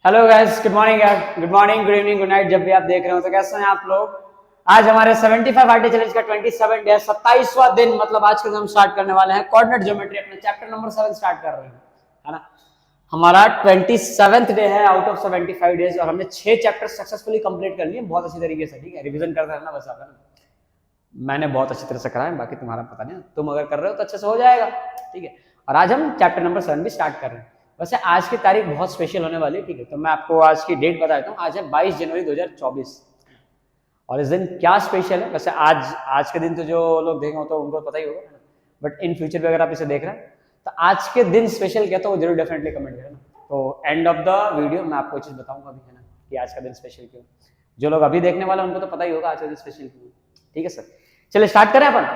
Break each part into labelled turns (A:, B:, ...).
A: Hello guys, good morning यार, good morning, good evening, good night, जब भी आप देख रहे हो। तो कैसे हैं आप लोग? आज हमारे 75 आरटी चैलेंज का 27 डे, 27वां दिन, मतलब आज के दिन हम स्टार्ट करने वाले हैं कोऑर्डिनेट ज्योमेट्री, अपने चैप्टर नंबर 7 स्टार्ट कर रहे हैं, है ना। हमारा 27th डे है आउट ऑफ 75 डेज और हमने 6 चैप्टर सक्सेसफुली कंप्लीट कर लिए बहुत अच्छी तरीके से। ठीक है, रिवीजन करते रहना बस आप, है ना। मैंने बहुत अच्छी तरह से करा है, बाकी तुम्हारा पता नहीं, तुम अगर कर रहे हो तो अच्छे से हो जाएगा। ठीक है, और आज हम चैप्टर नंबर 7 भी स्टार्ट कर रहे हैं। वैसे आज की तारीख बहुत स्पेशल होने वाली है। ठीक है, तो मैं आपको आज की डेट बता देता हूँ। आज है 22 जनवरी 2024 और इस दिन क्या स्पेशल है। वैसे आज के दिन तो जो लोग देखेंगे तो उनको पता ही होगा, बट इन फ्यूचर भी अगर आप इसे देख रहे हैं तो आज के दिन स्पेशल क्या, तो वो जरूर डेफिनेटली कमेंट करें। तो एंड ऑफ द वीडियो मैं आपको चीज बताऊंगा अभी, है ना, कि आज का दिन स्पेशल क्यों। जो लोग अभी देखने वाले उनको तो पता ही होगा आज का दिन स्पेशल क्यों। ठीक है सर, चलिए स्टार्ट करें अपन।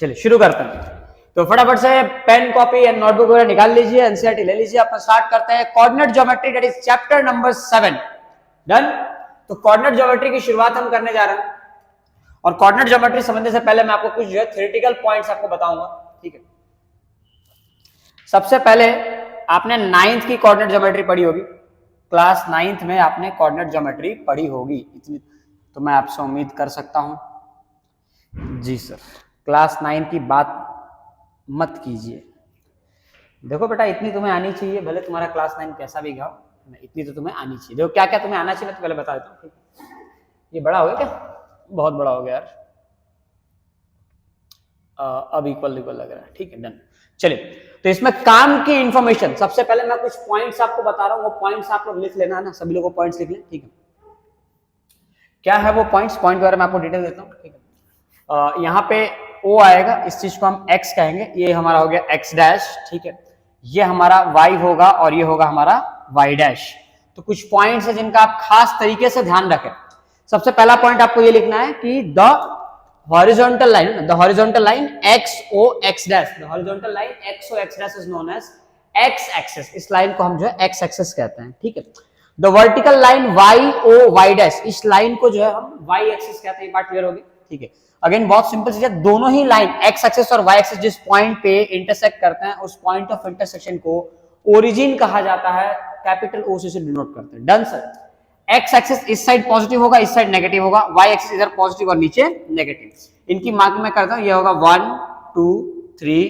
A: चलिए शुरू करते हैं। तो फटाफट से पेन, कॉपी एंड नोटबुक वगैरह निकाल लीजिए, एनसीईआरटी ले लीजिए। अपन स्टार्ट करते हैं coordinate geometry, that is chapter number 7। Done. तो कोऑर्डिनेट ज्योमेट्री की शुरुआत हम करने जा रहे हैं और कोऑर्डिनेट ज्योमेट्री समझने से पहले मैं आपको कुछ जो है थ्योरेटिकल पॉइंट्स आपको बताऊंगा। ठीक है, सबसे पहले आपने 9th की कोऑर्डिनेट ज्योमेट्री पढ़ी होगी, क्लास 9th में आपने कोऑर्डिनेट ज्योमेट्री पढ़ी होगी, इतनी तो मैं आपसे उम्मीद कर सकता हूं। जी सर, क्लास 9 की बात मत कीजिए। देखो बेटा, इतनी तुम्हें आनी चाहिए, भले तुम्हारा क्लास 9 कैसा भी गाओ, इतनी तो तुम्हें आनी चाहिए। देखो क्या क्या तुम्हें आना चाहिए मैं तो पहले बता देता हूँ। ये बड़ा हो गया क्या? बहुत बड़ा हो गया यार। अब इक्वल लग रहा है। ठीक है, डन। चलिए, तो इसमें काम की इंफॉर्मेशन सबसे पहले मैं कुछ पॉइंट्स आपको बता रहा हूँ, वो पॉइंट्स आप लोग लिख लेना, है ना। सभी लोगों को पॉइंट्स लिख लें। ठीक है, क्या है वो पॉइंट्स? पॉइंट वगैरह मैं आपको डिटेल देता हूँ। ठीक है, यहाँ पे O आएगा, इस चीज को हम X कहेंगे, ये हमारा हो गया X डैश। ठीक है, ये हमारा Y होगा और ये होगा हमारा Y डैश। तो कुछ पॉइंट्स है जिनका आप खास तरीके से ध्यान रखें। सबसे पहला पॉइंट आपको ये लिखना है कि the horizontal line XO X dash, the horizontal line XO X dash is known as X axis. इस लाइन को हम जो है X एक्सिस कहते हैं। ठीक है, the vertical line YO Y dash, इस लाइन को जो है हम Y एक्सिस कहते हैं। बात क्लियर होगी? ठीक है, अगेन बहुत सिंपल चीज है, दोनों ही लाइन एक्स एक्सिस और वाई एक्सिस जिस पॉइंट पे इंटरसेक्ट करते हैं उस पॉइंट ऑफ इंटरसेक्शन को ओरिजिन कहा जाता है, कैपिटल O से डिनोट करते हैं। Done sir. एक्स एक्सिस इस साइड पॉजिटिव होगा, इस साइड नेगेटिव होगा, वाई एक्सिस इधर पॉजिटिव और नीचे नेगेटिव। इनकी मार्क में करता हूं, ये होगा 1 2 3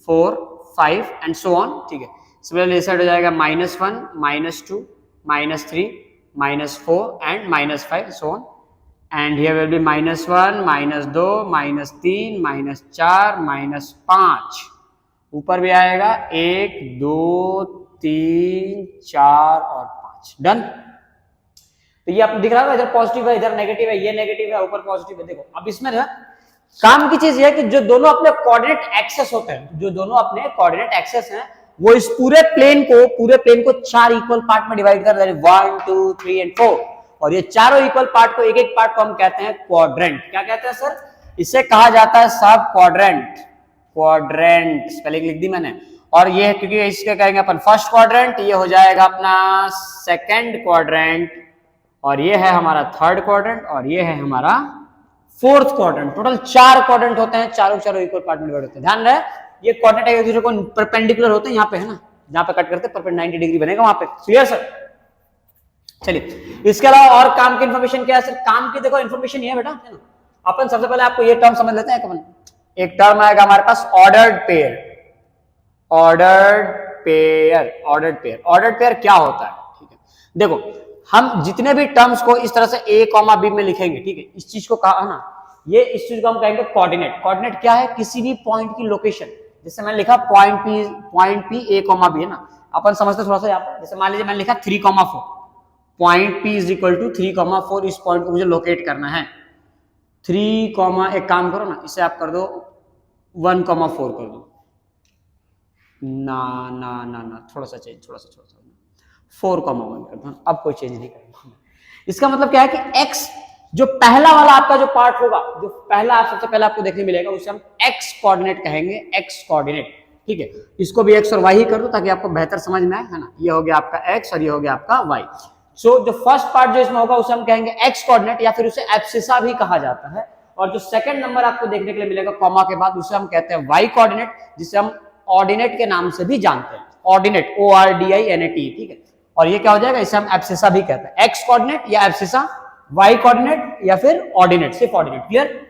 A: 4 5 एंड सो ऑन। ठीक है, सिमिलरली इस साइड हो जाएगा -1 -2 -3 -4 and -5 so on. And here will be -1 -2 -3 -4 -5। ऊपर भी आएगा 1 2 3 4 और 5। डन। तो ये आपको दिख रहा है, इधर पॉजिटिव है, इधर नेगेटिव है, ये नेगेटिव है, ऊपर पॉजिटिव है। देखो अब इसमें ना काम की चीज ये है कि जो दोनों अपने कोऑर्डिनेट एक्सेस होते हैं, जो दोनों अपने कोऑर्डिनेट एक्सेस हैं, वो इस पूरे प्लेन को 4 इक्वल पार्ट में डिवाइड कर रहे हैं, 1 2 3 एंड 4। और ये चारों इक्वल पार्ट को एक एक पार्ट को हम कहते हैं क्वाड्रेंट। क्या कहते हैं सर? इसे कहा जाता है सब क्वाड्रेंट। क्वाड्रेंट स्पेलिंग लिख दी मैंने। और ये क्योंकि इसके कहेंगे अपन फर्स्ट क्वाड्रेंट, ये हो जाएगा अपना सेकंड क्वाड्रेंट, और ये है हमारा थर्ड क्वाड्रेंट, और ये है हमारा फोर्थ क्वाड्रेंट। टोटल 4 क्वाड्रेंट होते हैं, चारों इक्वल पार्ट में डिवाइड होते हैं। ध्यान रहे, ये क्वाड्रेंट एक दूसरे को परपेंडिकुलर होते हैं, यहाँ पे है ना, जहां पे कट करते हैं 90 डिग्री बनेगा वहां पे। Clear sir? चलिए, इसके अलावा और काम की इंफॉर्मेशन क्या है सर? काम की देखो इंफॉर्मेशन ये है बेटा, है ना। अपन सबसे पहले आपको ये टर्म समझ लेते हैं। अपन एक टर्म आएगा हमारे पास ऑर्डर्ड पेयर। ऑर्डर्ड पेयर क्या होता है? ठीक है, देखो हम जितने भी टर्म्स को इस तरह से A, B में लिखेंगे, ठीक है, इस चीज को कहा ना, ये इस चीज को हम कहेंगे कोऑर्डिनेट। कोऑर्डिनेट क्या है? किसी भी पॉइंट की लोकेशन। जैसे मैंने लिखा पॉइंट P A, B है ना, अपन समझते थोड़ा सा यहाँ पर। जैसे मान लीजिए मैंने लिखा 3,4, point P is equal to 3,4, इस पॉइंट को मुझे लोकेट करना है। 3, एक काम करो ना, इसे आप कर दो 1,4 कर दो। ना थोड़ा सा 4,1 कर दो। अब कोई चेंज नहीं करेंगे। इसका मतलब क्या है कि x जो पहला वाला आपका जो पार्ट होगा, जो पहला सबसे पहले आपको देखने मिलेगा, उसे हम x कोऑर्डिनेट कहेंगे। x कोऑर्डिनेट, ठीक है, इसको भी x और y ही कर दो ताकि आपको बेहतर समझ में आए, है ना। ये हो गया आपका x और ये हो गया आपका y। सो जो फर्स्ट पार्ट जो इसमें होगा उसे हम कहेंगे x कोऑर्डिनेट, या फिर उसे एब्सिसा भी कहा जाता है। और जो सेकंड नंबर आपको देखने के लिए मिलेगा कॉमा के बाद, उसे हम कहते हैं y कोऑर्डिनेट, जिसे हम ऑर्डिनेट के नाम से भी जानते हैं। ऑर्डिनेट ORDINAT, ठीक है, और ये क्या हो जाएगा, इसे हम एब्सिसा भी कहते हैं, एक्स कोऑर्डिनेट या एब्सिसा, वाई कोऑर्डिनेट या फिर ऑर्डिनेट, सिर्फ ऑर्डिनेट। क्लियर।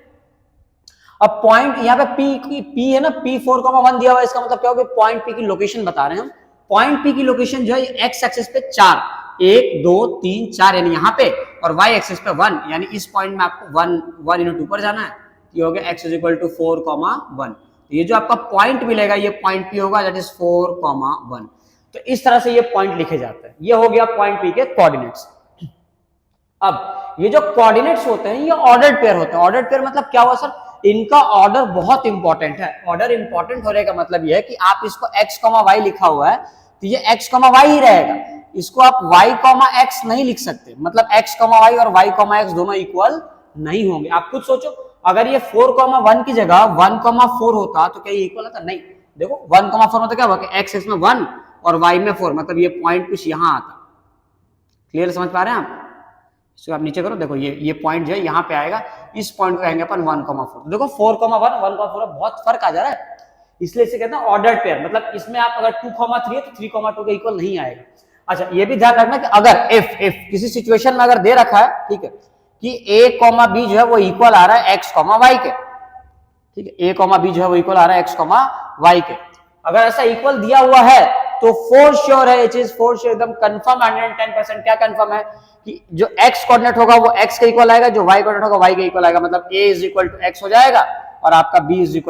A: अब पॉइंट यहाँ पे पी है ना, P4,1 दिया हुआ है, इसका मतलब क्या होगा, पॉइंट पी की लोकेशन बता रहे हैं हम। पॉइंट पी की लोकेशन जो है एक्स एक्सिस पे 4, 1 2 3 4 यानी यहाँ पे, और वाई एक्सिस पे 1 यानी इस पॉइंट में आपको 1 × 2 पर जाना है। ये हो गया x = 4,1। ये जो आपका पॉइंट मिलेगा ये पॉइंट पी होगा, दैट इज 4,1। तो इस तरह से ये पॉइंट लिखे जाते हैं। ये हो गया पॉइंट पी के कोऑर्डिनेट्स। अब ये जो कोऑर्डिनेट्स होते हैं ये ऑर्डर्ड पेयर होते हैं। ऑर्डर्ड पेयर मतलब क्या हुआ सर, इनका ऑर्डर बहुत इंपॉर्टेंट है। ऑर्डर इंपॉर्टेंट होने का मतलब यह है कि आप इसको x, y लिखा हुआ है तो ये x, y ही रहेगा। इसको आप y, x नहीं लिख सकते, मतलब x, y और y, x दोनों इक्वल नहीं होंगे। आप खुद सोचो, अगर ये 4,1 की जगह 1,4 होता तो क्या ये इक्वल होता? नहीं। देखो 1,4 होता क्या हुआ कि x इसमें 1 और y में 4, मतलब ये पॉइंट कुछ यहां आता। क्लियर समझ पा रहे हैं आप? इसको आप नीचे करो, देखो ये पॉइंट जो है यहाँ पे आएगा, इस पॉइंट को कहेंगे अपन 1,4। देखो 4,1 1,4 बहुत फर्क आ जा रहा है, इसलिए इसे कहते हैं ऑर्डर्ड पेयर। मतलब इसमें आप अगर 2,3 है तो 3,2 के इक्वल नहीं आएगा। अच्छा ये भी ध्यान रखना कि अगर इफ किसी सिचुएशन में अगर दे रखा है, ठीक है, कि a, b जो है वो इक्वल आ रहा है x, y के, ठीक है, a, b जो है वो इक्वल आ रहा है x, y के, अगर ऐसा इक्वल दिया हुआ है तो फॉर श्योर है, ये चीज फॉर श्योर एकदम कंफर्म 110%। क्या कंफर्म है कि जो x कोऑर्डिनेट होगा वो x के इक्वल आएगा, जो y कोऑर्डिनेट होगा y के इक्वल आएगा, मतलब a = x हो जाएगा और आपका b =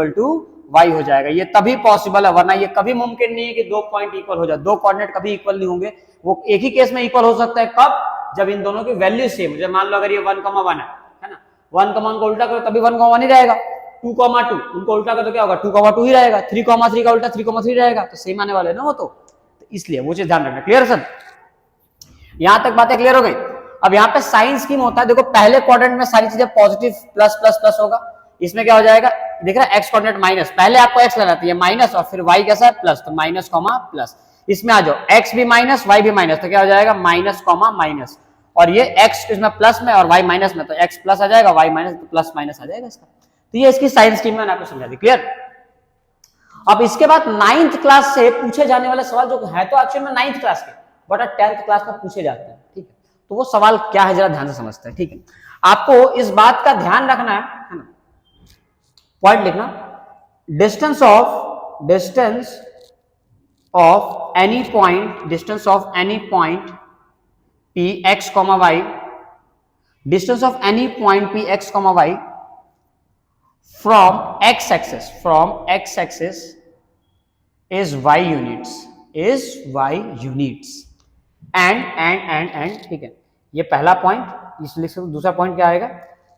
A: y हो जाएगा। ये तभी पॉसिबल है, वरना ये कभी मुमकिन नहीं है कि दो पॉइंट इक्वल हो जाए। दो कोऑर्डिनेट कभी इक्वल नहीं होंगे। वो एक ही केस में इक्वल हो सकता है, कब? जब इन दोनों की वैल्यू सेम हो। जब मान लो अगर ये 1,1 है ना, 1,1 को उल्टा करो तभी 1,1 ही रहेगा। 2,2 उनको उल्टा करो तो क्या होगा, 2,2 ही रहेगा। 3,3 का उल्टा 3,3 रहेगा, तो सेम आने वाले ना वो तो इसलिए वो चीज ध्यान रखना। Clear sir? यहां तक बातें क्लियर हो गई। अब यहाँ पे साइन स्कीम होता है, देखो पहले क्वाड्रेंट में सारी चीजें पॉजिटिव प्लस प्लस प्लस होगा। इसमें क्या हो जाएगा, देख रहा है x कोऑर्डिनेट माइनस, पहले आपको x लेना था, ये माइनस और फिर y कैसा है प्लस, तो माइनस कॉमा प्लस। इसमें आ जाओ x भी माइनस y भी माइनस, तो क्या हो जाएगा माइनस कॉमा माइनस, और ये x इसमें प्लस में और y माइनस में, तो x प्लस आ जाएगा, y माइनस, तो प्लस माइनस आ जाएगा इसका। तो ये इसकी साइन स्कीम मैंने आपको समझा दी। क्लियर? अब इसके बाद 9th क्लास से पूछे जाने वाले सवाल जो है तो एक्चुअली में 9th क्लास के, बट 10th क्लास में पूछे जाते हैं। ठीक है, तो वो सवाल क्या है जरा ध्यान से समझते हैं। ठीक है, आपको इस बात का ध्यान रखना है ना, पॉइंट लिखना, distance of any point p x, y, distance of any point p x, y from x axis is y units and ठीक है, ये पहला पॉइंट। इस लिख सकते। दूसरा पॉइंट क्या आएगा,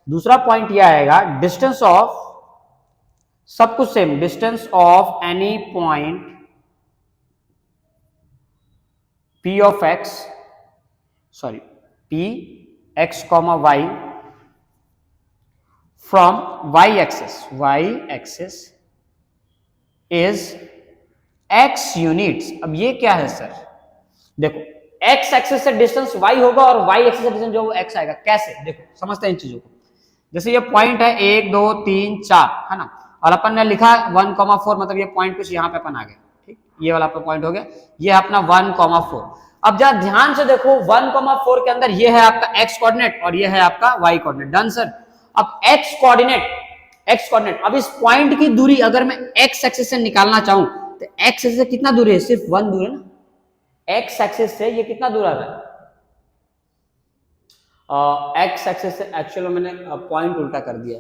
A: दूसरा पॉइंट ये आएगा, डिस्टेंस ऑफ, सब कुछ same, distance of any point p of x, sorry p x, y from y axis is x units। अब ये क्या है सर, देखो x एक्सिस से डिस्टेंस y होगा और y एक्सिस से डिस्टेंस जो वो x आएगा। कैसे, देखो समझते हैं इन चीजों को। जैसे ये पॉइंट है 1 2 3 4 है ना, और अपन ने लिखा 1,4, मतलब ये पॉइंट कुछ यहाँ पे अपन आ गया। ठीक, ये वाला पॉइंट हो गया, ये अपना 1,4। अब जरा ध्यान से देखो 1,4 के अंदर ये है आपका x कोऑर्डिनेट और ये है आपका y कोऑर्डिनेट। Done sir? अब x कोऑर्डिनेट, अब इस पॉइंट की दूरी अगर मैं x एक्सिस से निकालना चाहूं तो x एक्सिस से कितना दूर है, सिर्फ 1 दूर है ना। x एक्सिस से ये कितना दूर आ रहा है, x एक्सिस से एक्चुअली मैंने पॉइंट उल्टा कर दिया,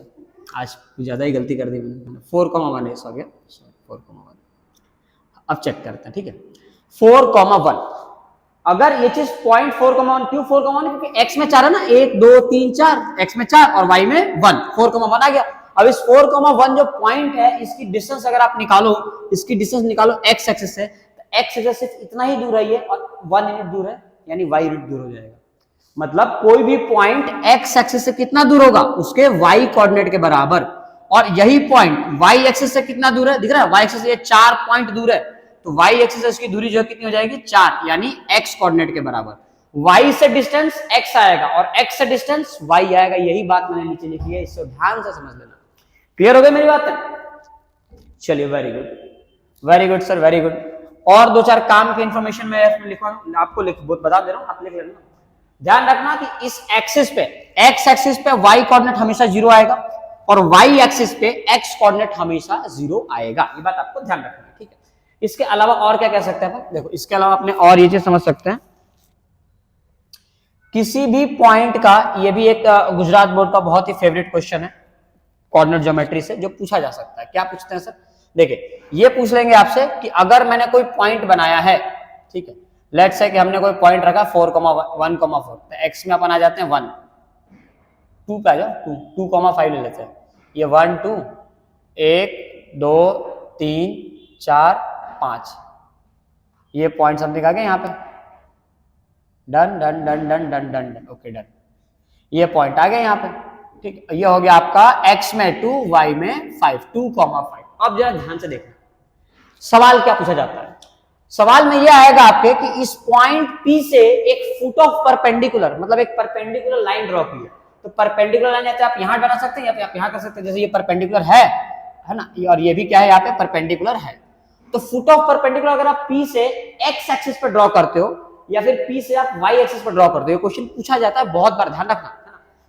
A: आज ज्यादा ही गलती कर दी मैंने। 4,1 हो गया, 4,1। अब चेक करते हैं। ठीक है, 4,1, अगर ये चीज पॉइंट 4,1, क्यों 4,1? क्योंकि x में 4 है ना, 1 2 3 4, x में 4 और y में 1, 4,1 आ गया। अब इस 4,1 जो पॉइंट है इसकी डिस्टेंस अगर आप निकालो, इसकी डिस्टेंस निकालो x एक्सिस से, तो x एक्सिस सिर्फ इतना ही दूर है ये, और 1 यूनिट दूर है, यानी y यूनिट दूर हो जाएगा। मतलब कोई भी पॉइंट x एक्सिस से कितना दूर होगा, उसके y कोऑर्डिनेट के बराबर। और यही पॉइंट y एक्सिस से कितना दूर है, दिख रहा है, y एक्सिस से 4 पॉइंट दूर है, तो y एक्सिस से इसकी दूरी जो है कितनी हो जाएगी, 4, यानी x कोऑर्डिनेट के बराबर। y से डिस्टेंस x आएगा और x से डिस्टेंस y आएगा। यही बात मैंने नीचे लिखी है, इसको ध्यान से समझ लेना। क्लियर हो गई मेरी बात? चलिए, very good sir, very good. और दो चार काम की इंफॉर्मेशन मैं इसमें लिखवा आपको बता दे रहा हूं, आप लिख लेना। ध्यान रखना कि इस एक्सिस पे, एक्स एक्सिस पे वाई कोऑर्डिनेट हमेशा 0 आएगा और वाई एक्सिस पे एक्स कोऑर्डिनेट हमेशा 0 आएगा। ये बात आपको ध्यान रखना है, ठीक है। इसके अलावा और क्या कह सकते हैं अपन, देखो इसके अलावा अपने और ये चीज समझ सकते हैं, किसी भी पॉइंट का, ये भी एक गुजरात बोर्ड का बहुत ही फेवरेट क्वेश्चन है कोऑर्डिनेट ज्योमेट्री से, जो पूछा जा सकता है। क्या पूछते हैं सर, देखिए ये पूछ लेंगे आपसे कि अगर मैंने कोई पॉइंट बनाया है, ठीक है, लेट्स से कि हमने कोई पॉइंट रखा 4,1,4, तो एक्स में अपन आ जाते हैं 1, 2 पे आ जाओ, 2,5 ले लेते हैं, ये 1 2 1 2 3 4 5, ये पॉइंट समथिंग आ गया यहाँ पे, done done done done done done done, okay done, ये पॉइंट आ गया यहाँ पे, ठीक है। ये हो गया आपका x में 2, y में 5, 2,5। अब जरा ध्यान से देखना सवाल क्या पूछा जाता है। सवाल में ये आएगा आपके कि इस पॉइंट P से एक फुट ऑफ परपेंडिकुलर, मतलब एक परपेंडिकुलर लाइन ड्रॉ की है, तो परपेंडिकुलर लाइन या तो आप यहां बना सकते हैं या आप यहां कर सकते हैं, जैसे ये परपेंडिकुलर है ना, और ये भी क्या है यहाँ पे परपेंडिकुलर है। तो फुट ऑफ परपेंडिकुलर अगर आप P से x एक्सिस पर ड्रॉ करते हो या फिर P से आप y एक्सिस पर ड्रॉ करते हो, क्वेश्चन पूछा जाता है बहुत बार, ध्यान रखना।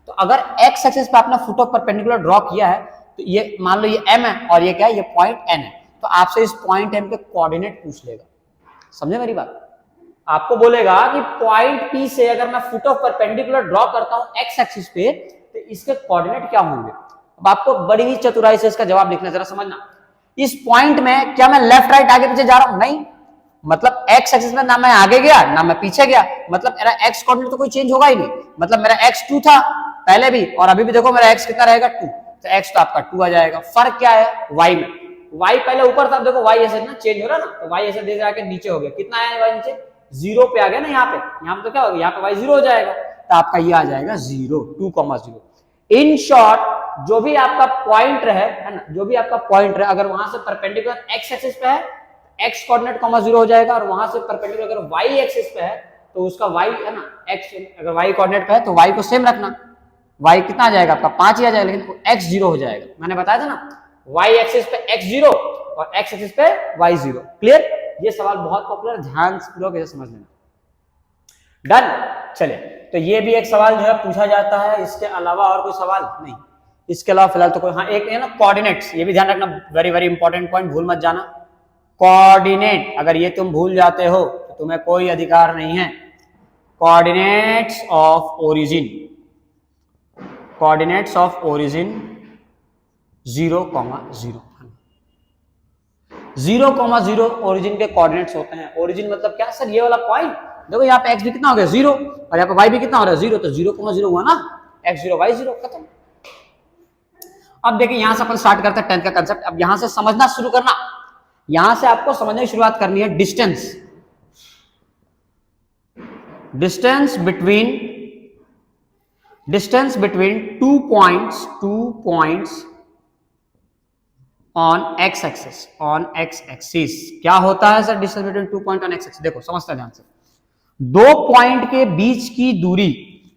A: तो अगर x एक्सिस पे आपने फुट ऑफ परपेंडिकुलर ड्रॉ किया है, तो ये मान लो ये m है और ये क्या है, ये पॉइंट n है, तो आपसे इस पॉइंट m के कोऑर्डिनेट पूछ लेगा। समझे मेरी बात, आपको बोलेगा कि पॉइंट P से अगर मैं फुट ऑफ परपेंडिकुलर ड्रॉ करता हूं x एक्सिस पे, तो इसके कोऑर्डिनेट क्या होंगे। अब आपको बड़ी ही चतुराई से इसका जवाब लिखना, जरा समझना। इस पॉइंट में क्या मैं लेफ्ट राइट आगे पीछे जा रहा हूं, नहीं, मतलब x एक्सिस में ना मैं आगे गया ना मैं पीछे गया, मतलब मेरा x कोऑर्डिनेट तो कोई चेंज होगा ही नहीं, मतलब मेरा x 2 था पहले भी और अभी भी, देखो मेरा x कितना रहेगा 2, तो x तो आपका 2 आ जाएगा। फर्क क्या है y में, y पहले ऊपर था, देखो y ऐसे ना चेंज हो रहा ना, तो y ऐसे धीरे आके नीचे हो गया, कितना आया y नीचे 0 पे आ गया ना, यहाँ पे तो क्या होगा, यहाँ पे y 0 हो जाएगा, तो आपका ये आ जाएगा 0, 2,0। इन शॉर्ट जो भी आपका पॉइंट रहे, है ना, जो भी आपका पॉइंट रहे, अगर वहां से परपेंडिकुलर x एक्सिस पे है, x कोऑर्डिनेट 0 हो जाएगा, और वहां से परपेंडिकुलर अगर y एक्सिस पे है तो उसका y है ना, x अगर y कोऑर्डिनेट पे है तो y को सेम रखना, y कितना आ जाएगा आपका 5 ही आ जाएगा, लेकिन x 0 हो जाएगा। मैंने बताया था ना, y एक्सिस पे x 0 और x एक्सिस पे y 0। क्लियर, ये सवाल बहुत पॉपुलर, ध्यान से पूरा कैसे समझ लेना। डन, चलिए, तो ये भी एक सवाल जो है पूछा जाता है। इसके अलावा और कोई सवाल नहीं, इसके अलावा फिलहाल तो कोई, हाँ एक है ना कोऑर्डिनेट्स, ये भी ध्यान रखना, वेरी वेरी इंपॉर्टेंट पॉइंट, भूल मत जाना। कोऑर्डिनेट, अगर ये तुम भूल जाते हो तो तुम्हें कोई अधिकार नहीं है। Coordinates of origin, coordinates of origin 0,0, 0,0 origin के कोऑर्डिनेट्स होते हैं। ओरिजिन मतलब क्या सर, ये वाला पॉइंट, देखो यहाँ पे x भी कितना हो गया 0 और यहाँ पे y भी कितना हो रहा है 0, तो 0,0 हुआ ना, x 0 y 0, खत्म। अब देखिए यहां से अपन स्टार्ट करते हैं 10th का कंसेप्ट। अब यहां से समझना शुरू करना, यहां से आपको समझने की शुरुआत करनी है। Distance, distance between two points on x axis, क्या होता है sir distance between two point on x axis. देखो समझते हैं ध्यान से, दो पॉइंट के बीच की दूरी,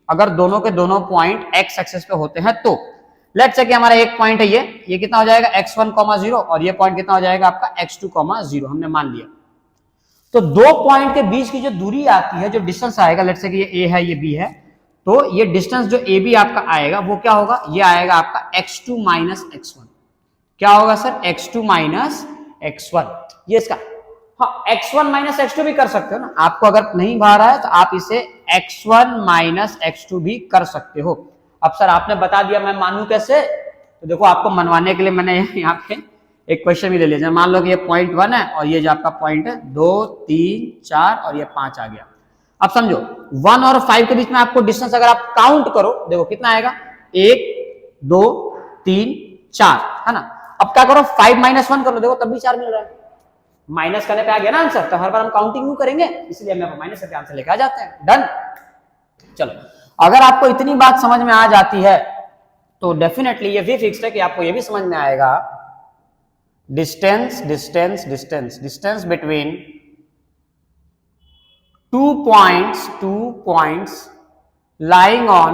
A: अगर दोनों के दोनों पॉइंट x एक्सिस पे होते हैं, तो लेट्स से कि हमारा एक पॉइंट है ये कितना हो जाएगा x1, 0 और ये पॉइंट कितना हो जाएगा आपका x2, 0, हमने मान लिया। तो दो पॉइंट के बीच की जो दूरी आती है, जो डिस्टेंस आएगा, लेट्स से कि ये a है ये b है, तो ये डिस्टेंस जो ए बी आपका आएगा वो क्या होगा, ये आएगा आपका x2 माइनस x1। क्या होगा सर, x2 माइनस x1, ये इसका, हाँ x1 माइनस x2 भी कर सकते हो ना, आपको अगर नहीं भा रहा है तो आप इसे x1 माइनस x2 भी कर सकते हो। अब सर आपने बता दिया, मैं मानू कैसे, तो देखो आपको मनवाने के लिए मैंने यहाँ पे एक क्वेश्चन भी ले लिया। मान लो कि ये पॉइंट 1 है और ये जो आपका पॉइंट है 2 3 4 और ये 5 आ गया। अब समझो 1 और 5 के बीच में आपको डिस्टेंस अगर आप काउंट करो, देखो कितना आएगा, 1 2 3 4, है ना। अब क्या करो, 5 माइनस 1 कर लो, देखो तब भी 4 मिल रहा है, माइनस करने पे आ गया ना आंसर, तो हर बार हम काउंटिंग क्यों करेंगे, इसलिए हम माइनस करके आंसर लेके आ जाते हैं। डन, चलो अगर आपको इतनी बात समझ में आ जाती है तो डेफिनेटली ये भी फिक्स्ड है कि आपको ये भी समझ में आएगा distance between two points lying on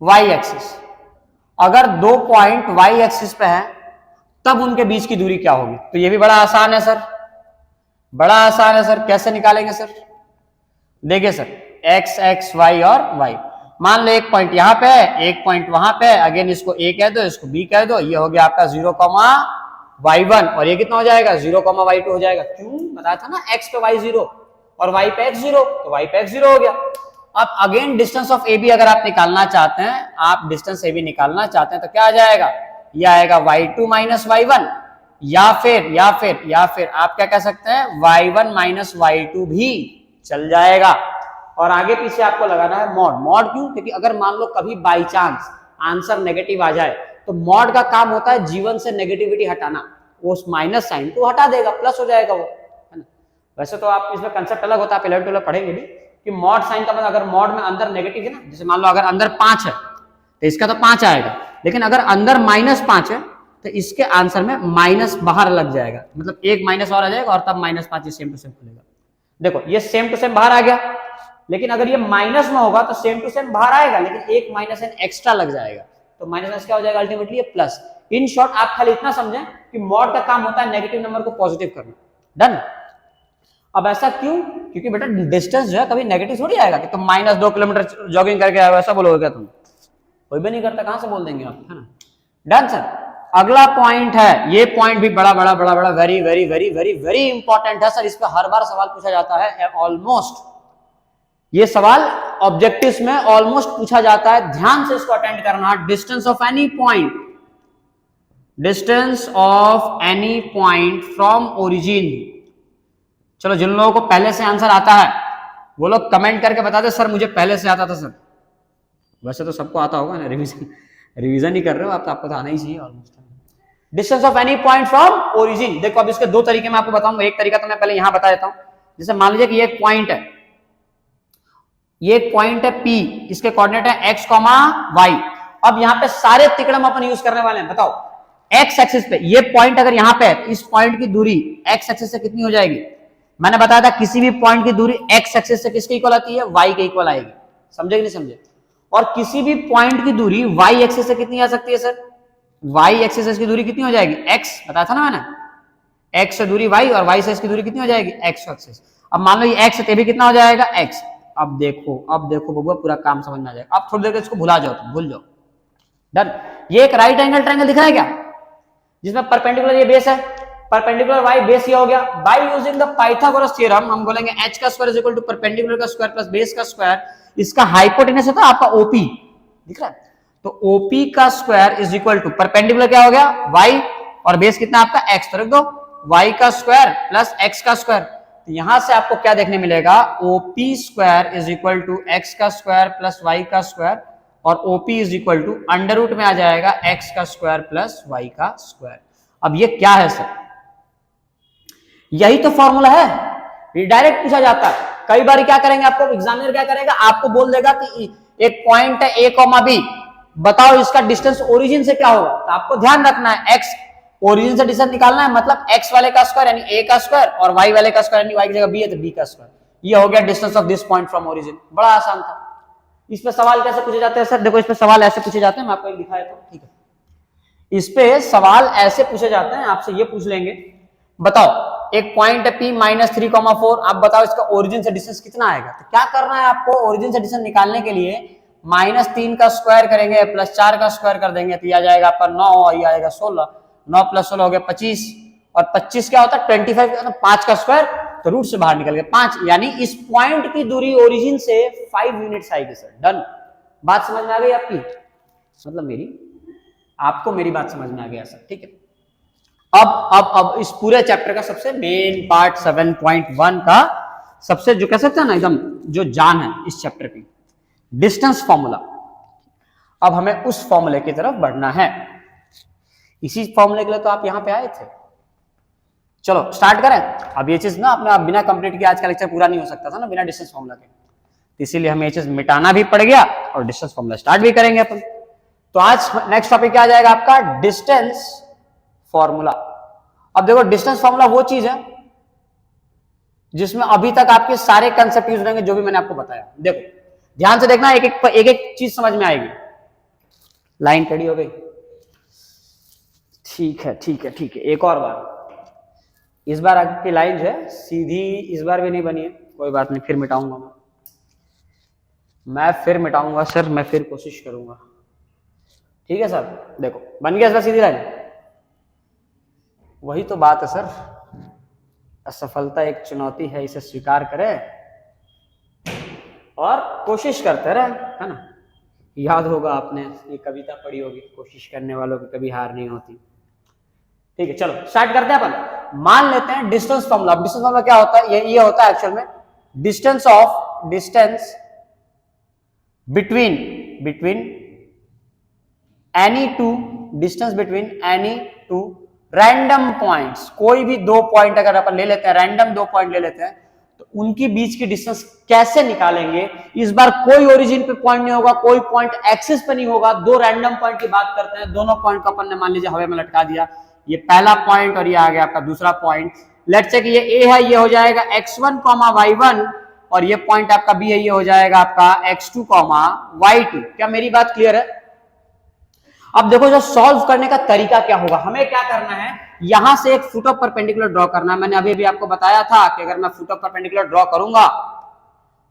A: y axis. अगर दो पॉइंट y एक्सिस पे है तब उनके बीच की दूरी क्या होगी। तो ये भी बड़ा आसान है सर, बड़ा आसान है सर। कैसे निकालेंगे सर? देखिए सर, एक्स एक्स वाई और वाई, मान लो एक पॉइंट यहाँ पे है, एक पॉइंट वहां पे है, अगेन इसको ए कह दो, इसको बी कह दो, ये हो गया आपका 0,y1 और ये कितना हो जाएगा 0,y2 हो जाएगा। क्यों? बताया था ना, एक्स पे वाई 0 और वाई पे एक्स 0, तो वाई पे एक्स 0 हो गया। अब again distance of A B अगर आप निकालना चाहते हैं, आप डिस्टेंस ए बी निकालना चाहते हैं तो क्या आ जाएगा, ये आएगा y2 माइनस y1, या फिर आप क्या कह सकते हैं y1 माइनस y2 भी चल जाएगा। और आगे पीछे आपको लगाना है मॉड। मॉड क्यों? क्योंकि अगर मान लो कभी बाई चांस आंसर नेगेटिव आ जाए तो मॉड का काम होता है जीवन से नेगेटिविटी हटाना, वो उस माइनस साइन को हटा देगा, प्लस हो जाएगा वो, है ना। वैसे तो आप इसमें कंसेप्ट अलग होता है, आप 11-12 पढ़ेंगे भी कि मॉड साइन का मतलब अगर मॉड में अंदर नेगेटिव है ना, जैसे मान लो अगर अंदर 5 है तो इसका तो 5 आएगा, लेकिन अगर अंदर -5 है तो इसके आंसर में माइनस बाहर लग जाएगा, मतलब एक माइनस और आ जाएगा और तब -5 सेम टू सेम खुलेगा। देखो ये सेम टू सेम बाहर आ गया, लेकिन अगर ये माइनस में होगा तो सेम टू सेम बाहर आएगा, लेकिन एक माइनस एन एक्स्ट्रा लग जाएगा, तो माइनस क्या हो जाएगा अल्टीमेटली ये प्लस। इन शॉर्ट आप खाली इतना समझें कि मॉड का काम होता है नेगेटिव नंबर को पॉजिटिव करना। डन। अब ऐसा क्यों? क्योंकि बेटा डिस्टेंस जो है कभी नेगेटिव थोड़ी आएगा कि तुम -2 किलोमीटर जॉगिंग करके आए, ऐसा बोलोगे क्या तुम? कोई भी नहीं करता, कहां से बोल देंगे आप, है ना। Done sir. अगला पॉइंट है, ये पॉइंट भी बड़ा very very very very very important है सर, इस पर हर बार सवाल पूछा जाता है ऑलमोस्ट। ये सवाल ऑब्जेक्टिव्स में ऑलमोस्ट पूछा जाता है, ध्यान से इसको अटेंड करना। Distance of any point, distance of any point from origin. चलो जिन लोगों को पहले से आंसर आता है वो लोग कमेंट करके बता दे सर मुझे पहले से आता था सर। वैसे तो सबको आता होगा ना, रिवीजन ही कर रहे हो आप तो, आपको तो आना ही चाहिए almost. Distance of any point from origin. देखो अब इसके दो तरीके मैं आपको बताऊंगा, एक तरीका तो मैं पहले यहां बता देता हूं। जैसे मान लीजिए कि ये एक पॉइंट है, ये एक पॉइंट है P, इसके कोऑर्डिनेट है x, y। अब यहाँ पे सारे तिकड़म अपन यूज करने वाले हैं। बताओ x एक्सिस पे ये पॉइंट अगर यहाँ पे है, इस पॉइंट की दूरी x एक्सिस से कितनी हो जाएगी? मैंने बताया था किसी भी पॉइंट की दूरी x एक्सिस से किसके इक्वल आती है? y के इक्वल आएगी। समझे कि नहीं समझे? और किसी भी पॉइंट की दूरी y एक्सिस से कितनी आ सकती है सर? y एक्सिस की दूरी कितनी हो जाएगी? x। बताया था ना मैंने, x से दूरी y और y से इसकी दूरी कितनी हो जाएगी? x axis. अब मान लो ये x है तो भी कितना हो जाएगा? x। अब देखो बबुआ पूरा काम समझ में आ जाएगा। अब थोड़ी देर इसको भुला जाओ, तुम भूल जाओ। डन। ये एक राइट एंगल ट्रायंगल दिख रहा है क्या, जिसमें परपेंडिकुलर ये बेस है, परपेंडिकुलर y बेस ये हो गया। By using the Pythagoras theorem हम बोलेंगे h का square is equal to perpendicular का स्क्वायर प्लस बेस का स्क्वायर। इसका हाइपोटेनस होता है आपका OP, दिख रहा है? तो OP का square is equal to perpendicular क्या हो गया? y और बेस कितना आपका x, तो रख दो y का स्क्वायर प्लस x का स्क्वायर। तो यहां से आपको क्या देखने मिलेगा? OP square is equal to x का स्क्वायर प्लस y का स्क्वायर, और OP is equal to under root में आ जाएगा x का स्क्वायर प्लस y का स्क्वायर। अब ये क्या है सर? यही तो फॉर्मूला है, ये डायरेक्ट पूछा जाता है। कई बार क्या करेंगे, आपको एग्जामिनर क्या करेगा, आपको बोल देगा कि एक पॉइंट है a, b, बताओ इसका डिस्टेंस ओरिजिन से क्या होगा। तो आपको ध्यान रखना है x ओरिजिन से डिस्टेंस निकालना है, मतलब x वाले का स्क्वायर यानी a का स्क्वायर और y वाले का स्क्वायर यानी y की जगह b है तो b का स्क्वायर। ये हो गया distance of this point from origin. बड़ा आसान था। इस पे सवाल कैसे पूछे जाते हैं सर? देखो इस पे सवाल ऐसे पूछे जाते हैं, मैं आपको एक दिखा देता हूं, ठीक है। इस पे सवाल ऐसे पूछे जाते हैं, आपसे ये पूछ लेंगे बताओ एक पॉइंट है P -3,4, आप बताओ इसका ओरिजिन से डिस्टेंस कितना आएगा। तो क्या करना है आपको, ओरिजिन से डिस्टेंस निकालने के लिए -3 का स्क्वायर करेंगे प्लस 4 का स्क्वायर कर देंगे तो ये आ जाएगा आपका 9 और ये आएगा 16। 9 + 16 हो गया 25, और 25 क्या होता है 25, 5 का स्क्वायर तो रूट से बाहर निकल गया 5, यानी इस पॉइंट की दूरी ओरिजिन से 5 यूनिट्स आएगी सर। डन। बात समझ में आ गई आपकी, मतलब आपको मेरी बात समझ में आ गया सर, ठीक है। अब इस पूरे चैप्टर का सबसे मेन पार्ट 7.1 का सबसे जो कह सकते हैं ना एकदम जो जान है इस चैप्टर की, डिस्टेंस फॉर्मूला। अब हमें उस फॉर्मूले की तरफ बढ़ना है। इसी फॉर्मूले के लिए तो आप यहां पे आए थे। चलो स्टार्ट करें। अब ये चीज ना अपने आप बिना कंप्लीट किए आज का लेक्चर पूरा नहीं हो सकता था ना बिना डिस्टेंस फॉर्मूला के, तो इसीलिए हमें ये चीज मिटाना भी पड़ गया और डिस्टेंस फॉर्मूला स्टार्ट भी करेंगे अपन। तो आज नेक्स्ट टॉपिक क्या आ जाएगा आपका? Distance formula. अब देखो डिस्टेंस फॉर्मूला वो चीज है जिसमें अभी तक आपके सारे कंसेप्ट यूज रहेंगे जो भी मैंने आपको बताया। देखो ध्यान से देखना, एक एक चीज समझ में आएगी। लाइन टेढ़ी हो गई, ठीक है ठीक है ठीक है, एक और बार। इस बार आपकी लाइन जो है सीधी इस बार भी नहीं बनी है, कोई बात नहीं, फिर मिटाऊंगा मैं फिर मिटाऊंगा सर, मैं फिर कोशिश करूंगा। ठीक है सर, देखो बन गया सर सीधी लाइन। वही तो बात है सर, असफलता एक चुनौती है, इसे स्वीकार करें और कोशिश करते रहे, है ना। याद होगा आपने ये कविता पढ़ी होगी, कोशिश करने वालों की कभी हार नहीं होती। ठीक है, चलो स्टार्ट करते हैं अपन। मान लेते हैं डिस्टेंस फॉर्मूला। डिस्टेंस फॉर्मूला क्या होता है? ये होता है एक्चुअल में distance between any two random points. कोई भी दो पॉइंट अगर अपन ले लेते हैं, रैंडम दो पॉइंट ले लेते हैं, तो उनके बीच की डिस्टेंस कैसे निकालेंगे? इस बार कोई ओरिजिन पे पॉइंट नहीं होगा, कोई पॉइंट एक्सिस पे नहीं होगा, दो रैंडम पॉइंट की बात करते हैं। दोनों पॉइंट को अपन ने मान लीजिए हवा में लटका दिया, ये पहला पॉइंट और ये आ गया आपका दूसरा पॉइंट। लेट्स से कि ये ए है, ये हो जाएगा x1, y1, और ये पॉइंट आपका बी है, ये हो जाएगा आपका x2, y2। क्या मेरी बात क्लियर है? अब देखो जो सॉल्व करने का तरीका क्या होगा, हमें क्या करना है, यहां से एक फुट ऑफ परपेंडिकुलर ड्रॉ करना है। मैंने अभी भी आपको बताया था कि अगर मैं फुट ऑफ परपेंडिकुलर ड्रॉ करूंगा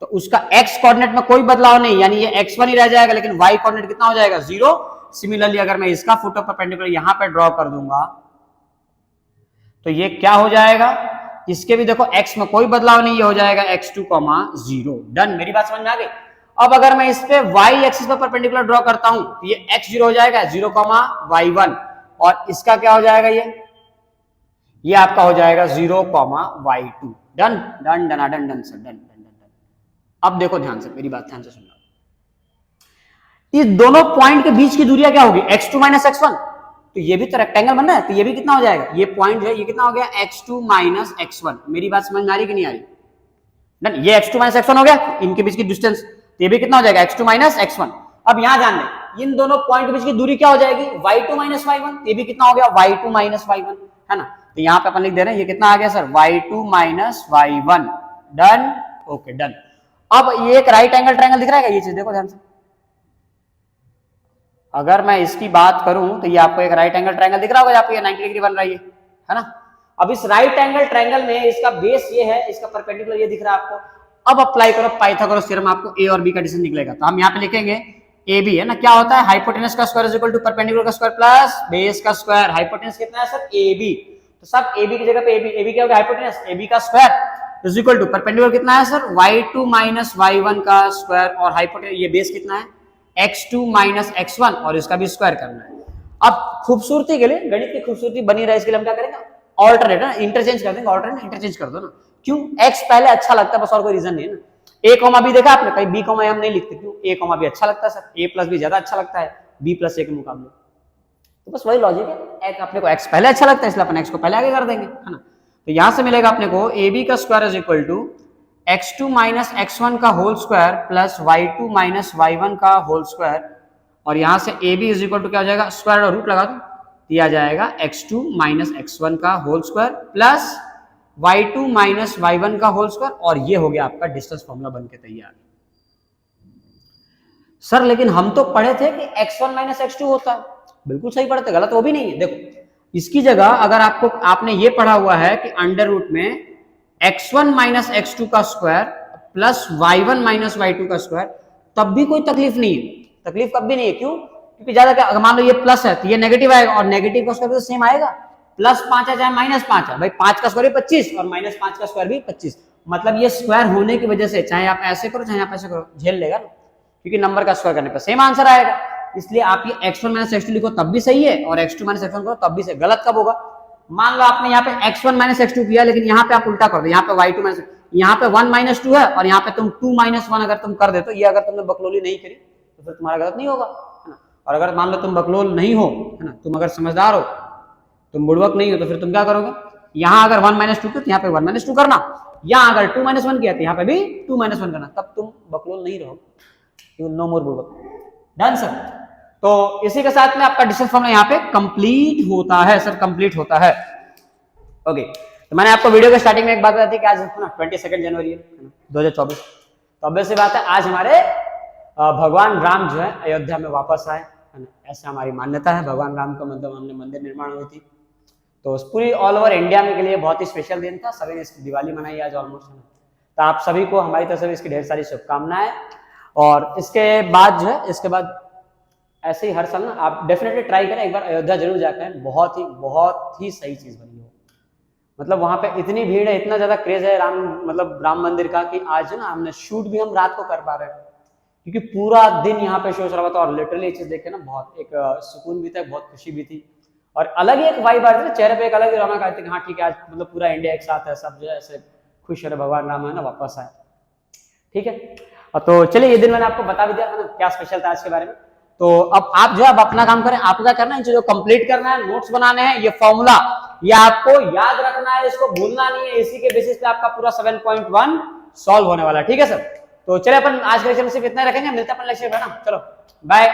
A: तो उसका x कोऑर्डिनेट में कोई बदलाव नहीं, यानी ये x1 ही रह जाएगा, लेकिन y कोऑर्डिनेट कितना हो जाएगा? 0। सिमिलरली अगर मैं इसका फुट ऑफ परपेंडिकुलर यहां पे ड्रॉ कर दूंगा तो ये क्या हो जाएगा? इसके भी देखो x में कोई बदलाव नहीं, ये हो जाएगा x2, 0। डन, मेरी बात समझ में आ गई? अब अगर मैं इस पे y एक्सिस पर परपेंडिकुलर ड्रॉ करता हूं तो ये x0 हो जाएगा, 0, y1, और इसका क्या हो जाएगा? ये आपका हो जाएगा 0, y2। Done done done done done sir, done done done. अब देखो ध्यान से, मेरी बात ध्यान से सुनना। इस दोनों पॉइंट के बीच की दूरियां क्या होगी? x2 minus x1। तो ये भी तो रेक्टेंगल बनना है, तो ये भी कितना हो जाएगा? ये पॉइंट जो है ये कितना हो गया? x2 minus x1। मेरी बात समझ में आ रही कि नहीं आ रही? डन, ये x2 माइनस x1 हो गया, इनके बीच की डिस्टेंस, ये भी कितना हो जाएगा? x2 minus x1। अब यहां ध्यान दें, इन दोनों पॉइंट के बीच की दूरी क्या हो जाएगी? y2 minus y1। ये भी कितना हो गया? y2 माइनस y1, है ना। तो यहां पे अपन लिख दे रहे हैं, ये कितना आ गया sir? y2 minus y1। Done, okay done. अब ये एक राइट एंगल ट्रायंगल दिख रहा है, ये चीज देखो ध्यान से। अगर मैं इसकी बात करूं तो ये आपको एक राइट एंगल ट्रायंगल दिख रहा होगा, आपको ये 90 डिग्री बन रही है ना। अब इस राइट एंगल ट्रायंगल में इसका बेस ये है, इसका परपेंडिकुलर ये दिख रहा है आपको। अब अप्लाई करो पाइथागोरस थ्योरम, आपको ए और बी का डिस्टेंस निकलेगा। तो हम यहाँ पे लिखेंगे ए बी है ना, क्या होता है? हाइपोटेनस का square is equal to perpendicular का स्क्वायर प्लस बेस का स्क्वायर। हाइपोटेनस कितना है सर? A B. तो सब ए बी की जगह पे ए बी क्या होगा? हाइपोटेनस ए बी का square is equal to perpendicular कितना है सर? y2 माइनस y1 का स्क्वायर, और हाइपोटेनस ये बेस कितना है? x2 माइनस x1, और इसका भी स्क्वायर करना है। अब खूबसूरती के लिए, गणित की खूबसूरती बनी रहे इसके लिए हम क्या करेंगे? ऑल्टरनेट ना, इंटरचेंज कर देंगे। ऑल्टरनेट इंटरचेंज कर दो ना। क्यों? x पहले अच्छा लगता है, बस और कोई रीजन नहीं है ना। a कॉमा बी देखा आपने, कहीं b कॉमा हम नहीं लिखते, क्यों? a कॉमा बी अच्छा लगता है सर, a प्लस बी ज्यादा अच्छा लगता है b प्लस a के मुकाबले। तो बस वही लॉजिक है, अपने को x पहले अच्छा लगता है इसलिए अपन x को पहले आगे कर देंगे, है ना। तो यहां से मिलेगा अपने को ए बी का square is equal to x2 minus x1 का whole square plus y2 minus y1 का होल स्क्वायर, और यहां से A B is equal to क्या हो जाएगा? स्क्वायर और रूट लगा दो, दिया जाएगा x2 माइनस x1 का whole square plus y2 minus y1 का होल स्क्वायर, और ये हो गया आपका डिस्टेंस फॉर्मूला बनके तैयार। सर लेकिन हम तो पढ़े थे कि x1 माइनस x2 होता है। बिल्कुल सही पढ़ते, गलत वो भी नहीं है। देखो इसकी जगह अगर आपने ये पढ़ा हुआ है कि अंडर रूट में x1 माइनस x2 का square plus y1 minus y2 का स्क्वायर, तब भी कोई तकलीफ नहीं है। तकलीफ कब भी नहीं है, क्यों? क्योंकि ज्यादा क्या, अगर मान लो ये प्लस है तो ये नेगेटिव आएगा, और नेगेटिव का स्क्वायर भी तो सेम आएगा। प्लस 5 है चाहे माइनस 5 है, भाई 5 का स्क्वायर भी 25 और माइनस 5 का स्क्वायर भी 25। मतलब ये स्क्वायर होने की वजह से चाहे आप ऐसे करो चाहे आप ऐसे करो, झेल लेगा ना, क्योंकि नंबर का स्क्वायर करने पर सेम आंसर आएगा। इसलिए आप ये x1 माइनस x2 लिखो तब भी सही है, और x2 माइनस x1 करो तब भी सही। गलत कब होगा? मान लो आपने यहाँ पे x1 माइनस x2 किया, लेकिन यहाँ पे आप उल्टा कर दो, यहाँ पे y2 माइनस, यहाँ पे 1 माइनस 2 है और यहाँ पे तुम 2 माइनस 1 अगर तुम कर दे तो ये अगर तुमने बकलोली नहीं करी तो फिर तुम्हारा गलत नहीं होगा, है ना। और अगर मान लो तुम बकलोल नहीं हो, है ना, तुम अगर समझदार हो, तुम बुड़बक नहीं हो, तो फिर तुम क्या करोगे? यहाँ अगर 1 माइनस 2 तो यहाँ पे 1 माइनस 2 करना, यहाँ अगर 2 माइनस 1 किया तो यहाँ पे भी 2 माइनस 1 करना, तब तुम बकलोल नहीं रहोगे। नो मोर बुड़बक। Done sir. तो इसी के साथ में आपका डिस्टेंस फॉर्मूला यहाँ पे कंप्लीट होता है सर, कंप्लीट होता है। ओके, तो मैंने आपको वीडियो के स्टार्टिंग में एक बात बताई थी कि आज ना 22 जनवरी है 2024। तो ऑब्वियस सी बात है आज हमारे भगवान राम जो है अयोध्या में वापस आए, है ना, ऐसा हमारी मान्यता है। भगवान राम का मतलब हमने मंदिर निर्माण हुई थी, तो पूरी ऑल ओवर इंडिया में के लिए बहुत ही स्पेशल दिन था। सभी ने इसकी दिवाली मनाई आज ऑलमोस्ट। तो आप सभी को हमारी तरफ से इसकी ढेर सारी शुभकामनाएं। और इसके बाद जो है, इसके बाद ऐसे ही हर साल ना आप डेफिनेटली ट्राई करें, एक बार अयोध्या जरूर जाकर, बहुत ही सही चीज बनी हो। मतलब वहां पे इतनी भीड़ है, इतना ज्यादा क्रेज है राम मंदिर का कि आज ना हमने शूट भी हम रात को कर पा रहे हैं, क्योंकि पूरा दिन यहाँ पे शोर शराबा था। और लिटरली ये चीज देख के ना बहुत एक सुकून भी था, बहुत खुशी भी थी, और अलग ही एक वाइब आ रही थी चेहरे पे, एक अलग ही रौनक आती थी। हाँ ठीक है, आज मतलब पूरा इंडिया एक साथ है, सब जो है ऐसे खुश है, भगवान राम है ना वापस आए। ठीक है, तो चलिए ये दिन मैंने आपको बता भी दिया है ना क्या स्पेशल था आज के बारे में। तो अब आप जो है अब अपना काम करें, आपको क्या करना है, इन चीजों को कंप्लीट करना है, नोट्स बनाने हैं। ये फॉर्मूला ये आपको याद रखना है, इसको भूलना नहीं है। इसी के बेसिस पे आपका पूरा 7.1 सॉल्व होने वाला है। ठीक है सर, तो चलिए अपन आज के लेक्चर में सिर्फ इतना रखेंगे, मिलते हैं अपन लेक्चर में ना। चलो बाय।